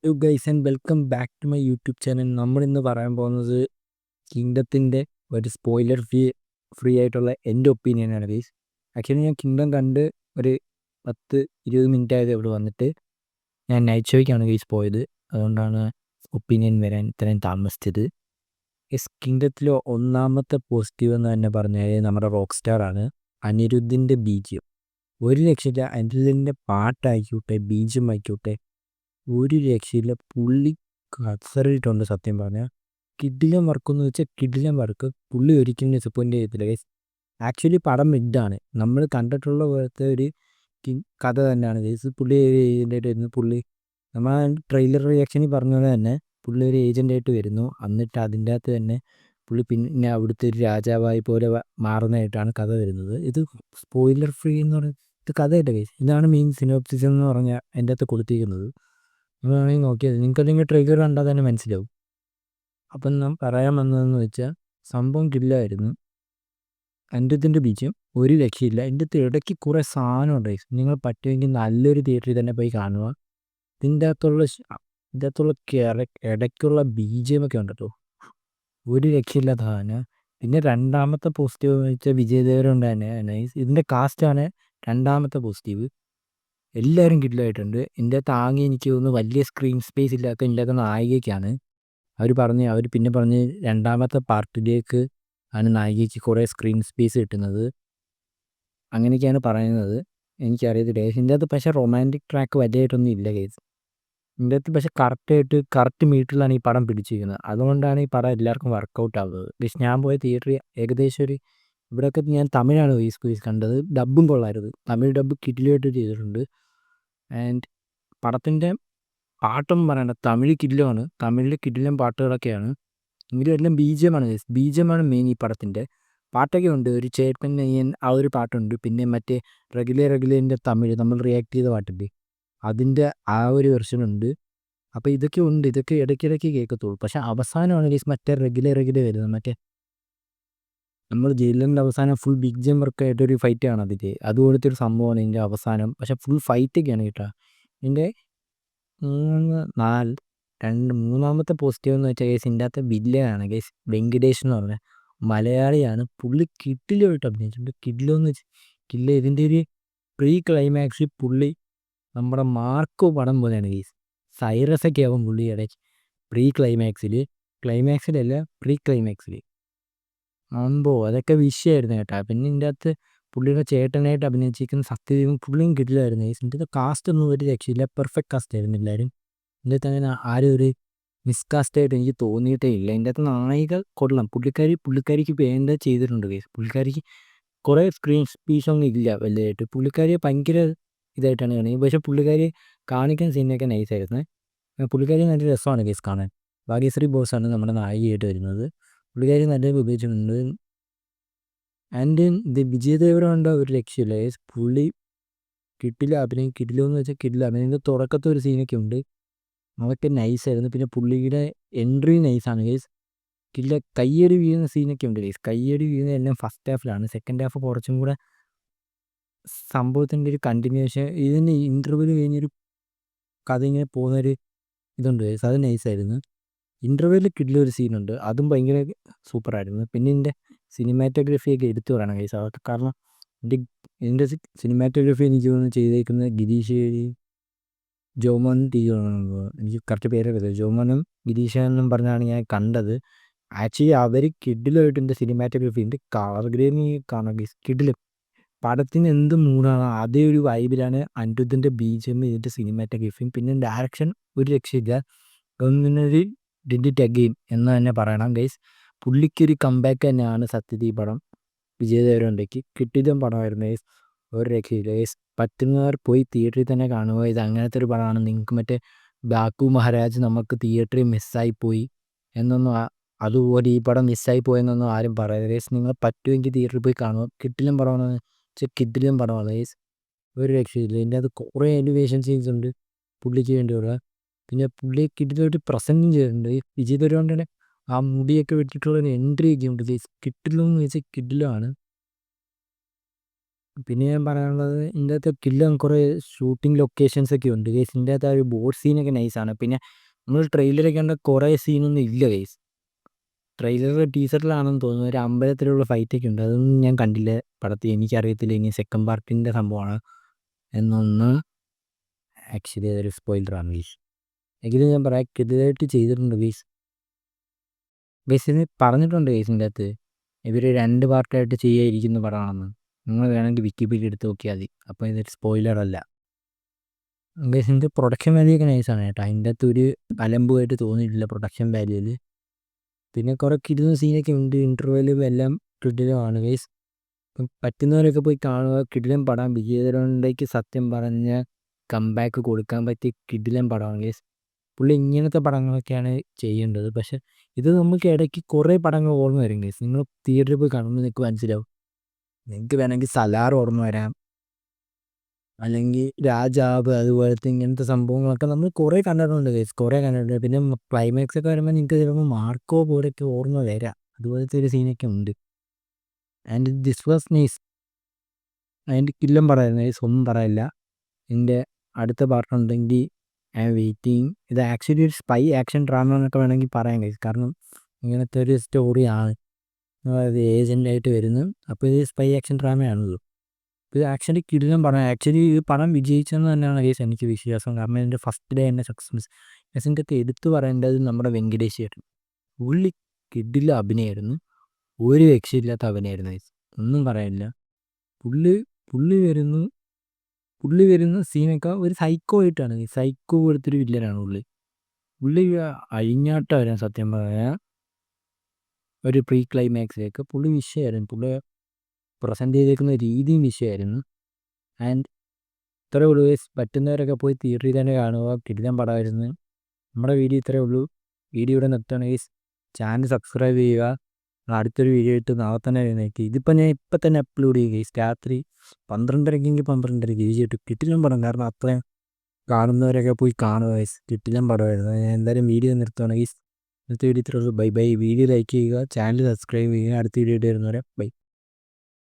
Hello guys and welcome back to my YouTube channel. നമ്മൾ ഇന്ന് പറയാൻ പോകുന്നത് കിങ്ഡത്തിൻ്റെ ഒരു സ്പോയിലർ ഫ്രീ ആയിട്ടുള്ള എൻ്റെ ഒപ്പീനിയനാണ് ഗൈസ്. ആക്ച്വലി ഞാൻ കിങ്ഡം കണ്ട് ഒരു 10-20 മിനിറ്റ് ആയത് ഇവിടെ വന്നിട്ട് ഞാൻ നൈറ്റ് ഷോയ്ക്കാണ് ഗൈസ് പോയത്. അതുകൊണ്ടാണ് ഒപ്പീനിയൻ വരാൻ ഇത്രയും താമസിച്ചത്. കിങ്ഡത്തിലെ ഒന്നാമത്തെ പോസിറ്റീവ് എന്ന് തന്നെ പറഞ്ഞാൽ നമ്മുടെ റോക്ക് സ്റ്റാർ ആണ്. അനിരുദ്ധിൻ്റെ ബീജിയം ഒരു രക്ഷയില്ല. അനിരുദ്ധിൻ്റെ പാട്ടായിക്കോട്ടെ, ബീജിയം ആയിക്കോട്ടെ, ഒരു രക്ഷയില്ല. പുള്ളി കസറിയിട്ടുണ്ട് സത്യം പറഞ്ഞാൽ. കിടിലൻ വർക്കെന്ന് വെച്ചാൽ കിടിലൻ വർക്ക്. പുള്ളി ഒരിക്കലും ഡിസപ്പോയിൻ്റ് ചെയ്യത്തില്ല ഗൈസ്. ആക്ച്വലി പടം മിഡാണ്, നമ്മൾ കണ്ടിട്ടുള്ള പോലത്തെ ഒരു കഥ തന്നെയാണ് ഗൈസ്. പുള്ളി ഒരു ഏജൻ്റായിട്ട് വരുന്നു. പുള്ളി നമ്മൾ ട്രെയിലർ റിയാക്ഷനിൽ പറഞ്ഞ പോലെ തന്നെ പുള്ളി ഒരു ഏജൻ്റായിട്ട് വരുന്നു. എന്നിട്ട് അതിൻ്റെ അകത്ത് തന്നെ പുള്ളി പിന്നെ അവിടുത്തെ ഒരു രാജാവായി പോലെ മാറുന്നതായിട്ടാണ് കഥ വരുന്നത്. ഇത് സ്പോയിലർ ഫ്രീ എന്ന് പറയുന്നത് കഥയല്ല ഗൈസ്. ഇതാണ് മെയിൻ സിനോപ്സിസ് എന്ന് പറഞ്ഞാൽ എൻ്റെ അകത്ത് കൊടുത്തിരിക്കുന്നത്. നിങ്ങളാണെങ്കിൽ നോക്കിയത് നിങ്ങൾക്കല്ലെങ്കിൽ ട്രെയിലർ കണ്ടാൽ തന്നെ മനസ്സിലാവും. അപ്പം ഞാൻ പറയാൻ വന്നതെന്ന് വെച്ചാൽ സംഭവം കില്ലായിരുന്നു. അനിരുദ്ധിൻ്റെ ബീജിയം ഒരു രക്ഷയില്ല. എൻ്റെ അടുത്ത് ഇടയ്ക്ക് കുറേ സാധനം ഉണ്ട്. നിങ്ങൾ പറ്റുമെങ്കിൽ നല്ലൊരു തിയേറ്ററിൽ തന്നെ പോയി കാണുക. ഇതിൻ്റെ അകത്തുള്ള ഇടയ്ക്കുള്ള ബീജിയമൊക്കെ ഉണ്ട് കേട്ടോ, ഒരു രക്ഷയില്ലാത്ത സാധനം. പിന്നെ രണ്ടാമത്തെ പോസിറ്റീവ് എന്ന് വെച്ചാൽ വിജയ് ദേവരകൊണ്ട തന്നെ നൈസ്. ഇതിൻ്റെ കാസ്റ്റാണ് രണ്ടാമത്തെ പോസിറ്റീവ്. എല്ലാവരും കിഡിലായിട്ടുണ്ട്. ഇതിൻ്റെ താങ്ങി എനിക്ക് തോന്നുന്നു വലിയ സ്ക്രീൻ സ്പേസ് ഇല്ലാത്ത ഇതിൻ്റെ അകത്ത് നായികയ്ക്കാണ്. അവർ പിന്നെ പറഞ്ഞ് രണ്ടാമത്തെ പാർട്ടിലേക്ക് ആണ് നായികയ്ക്ക് കുറേ സ്ക്രീൻ സ്പേസ് കിട്ടുന്നത്. അങ്ങനെയൊക്കെയാണ് പറയുന്നത്. എനിക്കറിയത്തില്ല. ഇതിൻ്റെ അകത്ത് പക്ഷേ റൊമാൻറ്റിക് ട്രാക്ക് വലിയതായിട്ടൊന്നും ഇല്ല കേസ്. ഇതിൻ്റെ അകത്ത് പക്ഷേ കറക്റ്റ് മീറ്ററിലാണ് ഈ പടം പിടിച്ചിരിക്കുന്നത്. അതുകൊണ്ടാണ് ഈ പടം എല്ലാവർക്കും വർക്കൗട്ട് ആവുന്നത്. പക്ഷേ ഞാൻ പോയ തിയേറ്ററിൽ ഏകദേശം ഒരു ഇവിടെയൊക്കെ ഞാൻ തമിഴാണ് സ്ക്വീസ് കണ്ടത്. ഡബ്ബും കൊള്ളായിരുന്നു. തമിഴ് ഡബ്ബ് കിഡിലായിട്ട് ചെയ്തിട്ടുണ്ട്. ആൻഡ് പടത്തിൻ്റെ പാട്ടൊന്നും പറയണ്ട, തമിഴ് കിഡിലാണ്. തമിഴിൽ കിഡിലൻ പാട്ടുകളൊക്കെയാണ്. എങ്കിലും എല്ലാം ബീജമാണ് മെയിൻ ഈ പടത്തിൻ്റെ. പാട്ടൊക്കെ ഉണ്ട്. ഒരു ചേട്ടൻ നെയ്യൻ ആ ഒരു പാട്ടുണ്ട്. പിന്നെ മറ്റേ റെഗുലറിൻ്റെ തമിഴ് നമ്മൾ റിയാക്ട് ചെയ്ത പാട്ടില്ലേ, അതിൻ്റെ ആ ഒരു വെർഷനുണ്ട്. അപ്പോൾ ഇതൊക്കെ ഉണ്ട്. ഇതൊക്കെ ഇടയ്ക്കിടയ്ക്ക് കേൾക്കത്തുള്ളൂ. പക്ഷേ അവസാനമാണ് ഗൈസ് മറ്റേ റെഗുലർ വരുന്നത്. മറ്റേ നമ്മൾ ജയിലിൻ്റെ അവസാനം ഫുൾ ബിഗ് ജം വർക്കായിട്ടൊരു ഫൈറ്റാണ് അതിൻ്റെ. അതുപോലത്തെ ഒരു സംഭവമാണ് ഇതിൻ്റെ അവസാനം. പക്ഷേ ഫുൾ ഫൈറ്റൊക്കെയാണ് കേട്ടോ. ഇതിൻ്റെ മൂന്നാമത്തെ പോസിറ്റീവ് എന്ന് വെച്ചാൽ ഗൈസ് ഇതിൻ്റെ അകത്തെ വില്ലനാണ് ഗൈസ്. വെങ്കിടേഷ് എന്ന് പറഞ്ഞ മലയാളിയാണ്. പുള്ളി കിഡിലുമായിട്ട് അഭിനയിച്ചിട്ടുണ്ട്. കിഡിലെന്ന് വെച്ചാൽ ഇതിൻ്റെ ഒരു പ്രീ ക്ലൈമാക്സ് പുള്ളി നമ്മുടെ മാർക്കോ പടം പോലെയാണ് ഗൈസ്. സൈറസൊക്കെ ആവും പുള്ളിയുടെ ക്ലൈമാക്സിലല്ല പ്രീ ക്ലൈമാക്സിൽ അതൊക്കെ വിഷയമായിരുന്നു കേട്ടോ. പിന്നെ ഇതിൻ്റെ അകത്ത് പുള്ളിയുടെ ചേട്ടനായിട്ട് അഭിനയിച്ചിരിക്കുന്ന സത്യദേവും പുള്ളിയും കിട്ടില്ലായിരുന്നു. ഇതിൻ്റെ കാസ്റ്റ് ഒന്നും ഒരു രക്ഷയില്ല. പെർഫെക്റ്റ് കാസ്റ്റ് ആയിരുന്നു എല്ലാവരും. ഇതിൻ്റെ അകത്ത് അങ്ങനെ ആരും ഒരു മിസ്കാസ്റ്റായിട്ട് എനിക്ക് തോന്നിയിട്ടേ ഇല്ല. ഇതിൻ്റെ അകത്ത് നായിക കൊള്ളാം. പുള്ളിക്കാരിക്ക് വേണ്ട ചെയ്തിട്ടുണ്ട് കേസ്. പുള്ളിക്കാരിക്ക് കുറേ സ്ക്രീൻ സ്പീച്ചൊന്നും ഇല്ല വലുതായിട്ട്. പുള്ളിക്കാരിയെ ഭയങ്കര ഇതായിട്ടാണ് കാണിക്കുന്നത്. പക്ഷേ പുള്ളിക്കാരി കാണിക്കുന്ന സീനൊക്കെ നൈസായിരുന്നു. പുള്ളിക്കാരി നല്ല രസമാണ് കേസ് കാണാൻ. ഭാഗ്യശ്രീ ബോസാണ് നമ്മുടെ നായികയായിട്ട് വരുന്നത്. പുള്ളിക്കാരി നല്ല ഉപയോഗിച്ചിട്ടുണ്ട്. ആൻഡ് ഇത് വിജയ് ദേവരകൊണ്ട ഒരു രക്ഷയില്ല കേസ്. പുള്ളി കിട്ടില്ലെന്ന് വെച്ചാൽ കിട്ടില്ല അഭിനയിൻ്റെ തുടക്കത്തെ ഒരു സീനൊക്കെ ഉണ്ട്. അതൊക്കെ നൈസായിരുന്നു. പിന്നെ പുള്ളിയുടെ എൻട്രി നൈസാണ് കേസ്. കയ്യടി വീഴുന്ന സീനൊക്കെ ഉണ്ട് കേസ്. കയ്യടി വീഴുന്ന എല്ലാം ഫസ്റ്റ് ഹാഫിലാണ്. സെക്കൻഡ് ഹാഫ് കുറച്ചും കൂടെ സംഭവത്തിൻ്റെ ഒരു കണ്ടിന്യൂഷൻ. ഇതിന് ഇൻ്റർവ്യൂ കഴിഞ്ഞൊരു കഥ ഇങ്ങനെ പോകുന്നൊരു ഇതുണ്ട് കേസ്. അത് നൈസായിരുന്നു. ഇൻ്റർവ്യൂവിൽ കിട്ടിയൊരു സീനുണ്ട്, അതും ഭയങ്കര സൂപ്പറായിരുന്നു. പിന്നെ ഇതിൻ്റെ സിനിമാറ്റോഗ്രഫിയൊക്കെ എടുത്തു പറയണം കേസ്. അതൊക്കെ കാരണം ഇതിൻ്റെ സിനിമാറ്റോഗ്രഫി എനിക്ക് തോന്നുന്നു ചെയ്തേക്കുന്നത് ഗിരീഷ് ജോമോൻ എനിക്ക് കറക്റ്റ് പേരൊക്കെ ജോമോനും ഗിരീഷനും പറഞ്ഞാണ് ഞാൻ കണ്ടത്. ആക്ച്വലി അവർ കിഡിലുമായിട്ട് എൻ്റെ സിനിമാറ്റോഗ്രഫി ഉണ്ട്. കളർ ഗ്രേഡിങ് കാണാം ഗൈസ്. കിഡിലും പടത്തിന് എന്ത് മൂടാണ് അതേ ഒരു വൈബിലാണ് അനിരുദ്ധിൻ്റെ ബീജിഎം, ഇതിൻ്റെ സിനിമാറ്റോഗ്രഫിയും. പിന്നെ ഡയറക്ഷൻ ഒരു രക്ഷയില്ല. ഒന്നിനൊരു ഡിഡ് ഇറ്റ് അഗെയിൻ എന്ന് തന്നെ പറയണം ഗൈസ്. പുള്ളിക്കൊരു കംബാക്ക് തന്നെയാണ് സത്യത്തിൽ ഈ പടം. വിജയ് ദേവരകൊണ്ടയ്ക്ക് കിട്ടിയതും പടമായിരുന്നു ഗൈസ്. ഒരു രക്ഷയില്ല ഗൈസ്. പറ്റുന്നവർ പോയി തിയേറ്ററിൽ തന്നെ കാണുക. ഇത് അങ്ങനത്തെ ഒരു പടമാണ്. നിങ്ങൾക്ക് മറ്റേ ബാക്കു മഹാരാജ് നമുക്ക് തിയേറ്ററിൽ മിസ്സായിപ്പോയി എന്നൊന്നും അതുപോലെ ഈ പടം മിസ്സായി പോയെന്നൊന്നും ആരും പറയരുത് ഗൈസ്. നിങ്ങൾ പറ്റുമെങ്കിൽ തിയേറ്ററിൽ പോയി കാണുക. കിട്ടിലും പടമാണ് കിഡിലും പടമാണ് ഗൈസ്. ഒരു രക്ഷയില്ല. ഇതിൻ്റെ അത് കുറേ എലിവേഷൻ സീൻസ് ഉണ്ട് പുള്ളിക്ക് വേണ്ടിയുള്ള. പിന്നെ പുള്ളി കിഡിലായിട്ട് പ്രസൻറ്റും ചെയ്തിട്ടുണ്ട്. വിജയ് ദേവരകൊണ്ടയുടെ ആ മുടിയൊക്കെ വെട്ടിയിട്ടുള്ള ഒരു എൻട്രി ഒക്കെ ഉണ്ട് ഗൈസ്. കിഡിലെന്ന് വെച്ചാൽ കിഡിലാണ്. പിന്നെ ഞാൻ പറയാനുള്ളത് ഇതിൻ്റെ അകത്ത് കില്ലും കുറേ ഷൂട്ടിംഗ് ലൊക്കേഷൻസ് ഒക്കെ ഉണ്ട് ഗൈസ്. ഇതിൻ്റെ അകത്ത് ആ ഒരു ബോട്ട് സീനൊക്കെ നൈസാണ്. പിന്നെ നമ്മൾ ട്രെയിലറൊക്കെ കണ്ട കുറേ സീനൊന്നും ഇല്ല ഗൈസ്. ട്രെയിലർ ടീസറിലാണെന്ന് തോന്നുന്നു ഒരു അമ്പലത്തിലുള്ള ഫൈറ്റൊക്കെ ഉണ്ട്. അതൊന്നും ഞാൻ കണ്ടില്ല പടത്തിൽ. എനിക്കറിയത്തില്ല ഇനി സെക്കൻഡ് പാർട്ടിൻ്റെ സംഭവമാണ് എന്നൊന്ന്. ആക്ച്വലി അതൊരു സ്പോയിലറാണ് ഗൈസ്. എങ്കിലും ഞാൻ പറയാം കിടിലായിട്ട് ചെയ്തിട്ടുണ്ട് ഗൈസ്. ഇതിന് പറഞ്ഞിട്ടുണ്ട് ഗൈസിൻ്റെ അകത്ത് ഇവർ 2 പാർട്ടായിട്ട് ചെയ്യാതിരിക്കുന്ന പടമാണെന്ന്. നിങ്ങൾ വേണമെങ്കിൽ വിക്കിപീഡിയ എടുത്ത് നോക്കിയാൽ മതി. അപ്പോൾ ഇതൊരു സ്പോയിലറല്ല ഗൈസ്. ഇതിൻ്റെ പ്രൊഡക്ഷൻ വാല്യൂ ഒക്കെ നൈസാണ് കേട്ടോ. അതിൻ്റെ അകത്ത് ഒരു അലമ്പുമായിട്ട് തോന്നിയിട്ടില്ല പ്രൊഡക്ഷൻ വാല്യൂവിൽ. പിന്നെ കുറേ കിടുന്ന സീനൊക്കെ ഉണ്ട്. ഇൻ്റർവെല്ലും എല്ലാം കിടിലമാണ് ഗൈസ്. ഇപ്പം പറ്റുന്നവരൊക്കെ പോയി കാണുക. കിടിലൻ പടം. വിജയതരണ്ടയ്ക്ക് സത്യം പറഞ്ഞ കംബാക്ക് കൊടുക്കാൻ പറ്റിയ കിടിലൻ പടമാണ് ഗൈസ്. പുള്ളി ഇങ്ങനത്തെ പടങ്ങളൊക്കെയാണ് ചെയ്യേണ്ടത്. പക്ഷെ ഇത് നമുക്ക് ഇടയ്ക്ക് കുറേ പടങ്ങൾ ഓർമ്മ വരും ഗൈസ്. നിങ്ങൾ തിയേറ്ററിൽ പോയി കാണുമ്പോൾ നിങ്ങൾക്ക് മനസ്സിലാവും. നിങ്ങൾക്ക് വേണമെങ്കിൽ സലാർ ഓർമ്മ വരാം, അല്ലെങ്കിൽ രാജാവ്, അതുപോലത്തെ ഇങ്ങനത്തെ സംഭവങ്ങളൊക്കെ നമ്മൾ കുറേ കണ്ടിട്ടുണ്ട് ഗൈസ്. കുറേ കണ്ടിട്ടുണ്ട്. പിന്നെ ക്ലൈമാക്സ് ഒക്കെ വരുമ്പോൾ നിങ്ങൾക്ക് ചിലപ്പോൾ മാർക്കോ പോലെയൊക്കെ ഓർമ്മ വരാം. അതുപോലത്തെ ഒരു സീനൊക്കെ ഉണ്ട്. And this was nice. അതിൻ്റെ കില്ലും പറയുന്നത് ഗൈസ്, ഒന്നും പറയില്ല. ഇതിൻ്റെ അടുത്ത പാർട്ടുണ്ടെങ്കിൽ ഐ ആം വെയിറ്റിംഗ്. ഇത് ആക്ച്വലി ഒരു സ്പൈ ആക്ഷൻ ഡ്രാമ എന്നൊക്കെ വേണമെങ്കിൽ പറയാൻ കഴിയും. കാരണം ഇങ്ങനത്തെ ഒരു സ്റ്റോറിയാണ്. അതായത് ഏജൻ്റായിട്ട് വരുന്നു. അപ്പോൾ ഇത് സ്പൈ ആക്ഷൻ ഡ്രാമയാണല്ലോ. ഇത് ആക്ച്വലി കിടിലൻ പടം. ആക്ച്വലി ഈ പടം വിജയിച്ചെന്ന് തന്നെയാണ് കേസ് എനിക്ക് വിശ്വാസം. കാരണം ഇതിൻ്റെ ഫസ്റ്റ് ഡേ തന്നെ സക്സസ്. ഇതിൻ്റെ ഒക്കെ എടുത്തു പറയേണ്ടത് നമ്മുടെ വെങ്കടേഷ് ചേട്ടൻ. പുള്ളി കിടില അഭിനയമായിരുന്നു. ഒരു രക്ഷയില്ലാത്ത അഭിനയമായിരുന്നു. ഒന്നും പറയാനില്ല. പുള്ളി വരുന്ന സീനൊക്കെ ഒരു സൈക്കോ ആയിട്ടാണ്. സൈക്കോ പോലത്തൊരു വില്ലനാണ് പുള്ളി അഴിഞ്ഞാട്ടം വരാൻ സത്യം പറയാൻ. ഒരു പ്രീ ക്ലൈമാക്സിലേക്ക് പുള്ളി വിഷയമായിരുന്നു. പുള്ളി പ്രസൻറ്റ് ചെയ്തേക്കുന്ന രീതിയും വിഷയമായിരുന്നു. ആൻഡ് ഇത്രയേ ഉള്ളൂ ഗൈസ്. പറ്റുന്നവരൊക്കെ പോയി തിയേറ്ററിൽ തന്നെ കാണുക. കിടിലൻ പടമായിരുന്നു. നമ്മുടെ വീഡിയോ ഇത്രയേ ഉള്ളൂ. വീഡിയോ ഇവിടെ നിർത്തുകയാണ് ഗൈസ്. ചാനൽ സബ്സ്ക്രൈബ് ചെയ്യുക. അടുത്തൊരു വീഡിയോ ഇട്ട് നാളെ തന്നെ എഴുന്നേറ്റ്. ഇതിപ്പോൾ ഞാൻ ഇപ്പം തന്നെ അപ്ലോഡ് ചെയ്യുക ഗൈസ്. രാത്രി 12:30 വീഡിയോ ഇട്ട്. കിടിലൻ പടം. കാരണം അത്രയും കാണുന്നവരൊക്കെ പോയി കാണുക ഗൈസ്. കിടിലൻ പടമായിരുന്നു. ഞാൻ എന്തായാലും വീഡിയോ നിർത്തുകയാണ് ഗൈസ്. അടുത്ത വീഡിയോ ഇത്രയേ ഉള്ളൂ. Bye bye. വീഡിയോ ലൈക്ക് ചെയ്യുക, ചാനൽ സബ്സ്ക്രൈബ് ചെയ്യുക. അടുത്ത വീഡിയോ ഇട്ട് വരുന്നവരെ ബൈ.